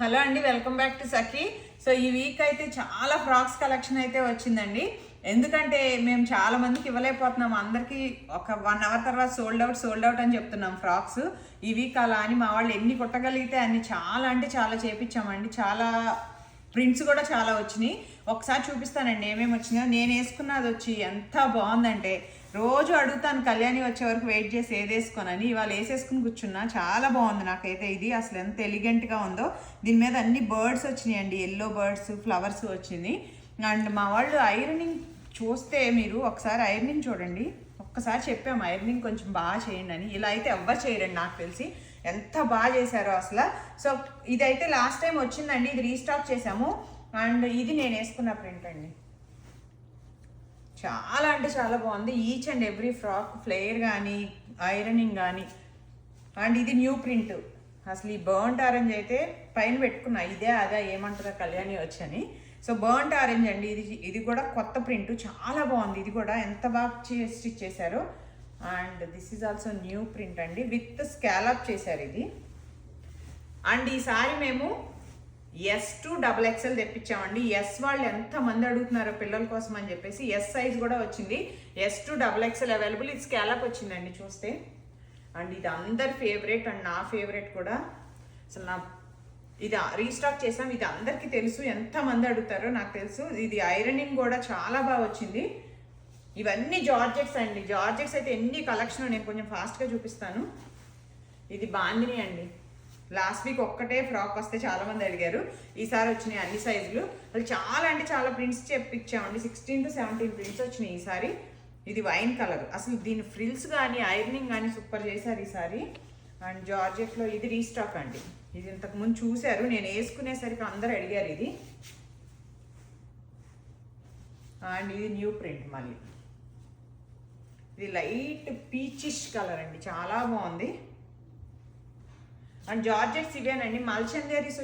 Hello అండి, welcome back to Sakhi. So ఈ week అయితే చాలా ఫ్రాక్స్ కలెక్షన్ అయితే వచ్చిందండి. ఎందుకంటే మేము చాలా మందికి ఇవ్వలేకపోతున్నాం. అందరికీ ఒక 1 అవర్ తర్వాత సోల్డ్ అవుట్ అని చెప్తున్నాం ఫ్రాక్స్. ఈ వీక్ అలా అని మా వాళ్ళు ఎన్ని కుట్టగలిగితే అన్ని చాలా అంటే చాలా చేపించామండి. చాలా ప్రింట్స్ కూడా చాలా వచ్చినాయి. ఒకసారి చూపిస్తానండి ఏమేమి వచ్చినాయో. నేను వేసుకున్నది వచ్చి ఎంత బాగుందంటే, రోజు అడుగుతాను కళ్యాణి వచ్చే వరకు వెయిట్ చేసి ఏది వేసుకోనని. ఇవాళ వేసేసుకుని కూర్చున్నా. చాలా బాగుంది నాకైతే ఇది. అసలు ఎంత ఎలిగెంట్గా ఉందో. దీని మీద అన్ని బర్డ్స్ వచ్చినాయండి, ఎల్లో బర్డ్స్, ఫ్లవర్స్ వచ్చింది. అండ్ మా వాళ్ళు ఐరనింగ్ చూస్తే, మీరు ఒకసారి ఐరనింగ్ చూడండి. ఒక్కసారి చెప్పాము ఐరనింగ్ కొంచెం బాగా చేయండి అని. ఇలా అయితే ఎవ్వరు చేయరండి నాకు తెలిసి. ఎంత బాగా చేశారో అసలు. సో ఇదైతే లాస్ట్ టైం వచ్చిందండి, ఇది రీస్టాక్ చేసాము. అండ్ ఇది నేను వేసుకున్న ప్రింట్ అండి. చాలా అంటే చాలా బాగుంది. Each and every frock flayer కానీ ఐరనింగ్ కానీ. అండ్ ఇది న్యూ ప్రింట్. అసలు ఈ బర్న్ట్ ఆరెంజ్ అయితే పైన పెట్టుకున్నా, ఇదే అదే ఏమంటారా కళ్యాణి వచ్చని. సో బర్న్ట్ ఆరెంజ్ అండి ఇది కూడా కొత్త ప్రింట్, చాలా బాగుంది. ఇది కూడా ఎంత బాగా స్టిచ్ చేశారో. And this is also new print అండి, విత్ స్కాలప్ చేశారు ఇది. అండ్ ఈసారి మేము S2 XXL తెప్పించామండి. ఎస్ వాళ్ళు ఎంతమంది అడుగుతున్నారో పిల్లల కోసం అని చెప్పేసి ఎస్ సైజ్ కూడా వచ్చింది. S2 XXL available. ఇది స్కాలప్ వచ్చిందండి చూస్తే. అండ్ ఇది అందరి ఫేవరెట్ అండ్ నా ఫేవరెట్ కూడా. అసలు ఇది రీస్టాక్ చేసాం. ఇది అందరికీ తెలుసు, ఎంతమంది అడుగుతారో నాకు తెలుసు. ఇది ఐరనింగ్ కూడా చాలా బాగా వచ్చింది. ఇవన్నీ జార్జెట్స్ అండి. జార్జెట్స్ అయితే ఎన్ని కలెక్షన్, నేను కొంచెం ఫాస్ట్గా చూపిస్తాను. ఇది బాందిని అండి. లాస్ట్ వీక్ ఒక్కటే ఫ్రాక్ వస్తే చాలామంది అడిగారు. ఈసారి వచ్చినాయి అన్ని సైజులు. అది చాలా అంటే చాలా ప్రింట్స్ చెప్పించామండి. 16 to 17 ప్రింట్స్ వచ్చినాయి ఈసారి. ఇది వైన్ కలర్. అసలు దీని ఫ్రిల్స్ కానీ ఐరనింగ్ కానీ సూపర్ చేశారు ఈసారి. అండ్ జార్జెట్లో ఇది రీస్టాక్ అండి. ఇది ఇంతకుముందు చూశారు, నేను వేసుకునేసరికి అందరు అడిగారు ఇది. అండ్ ఇది న్యూ ప్రింట్ మళ్ళీ. ఇది లైట్ పీచిష్ కలర్ అండి, చాలా బాగుంది. అండ్ జార్జెట్స్ ఇవేనండి. మల్చందేరీస్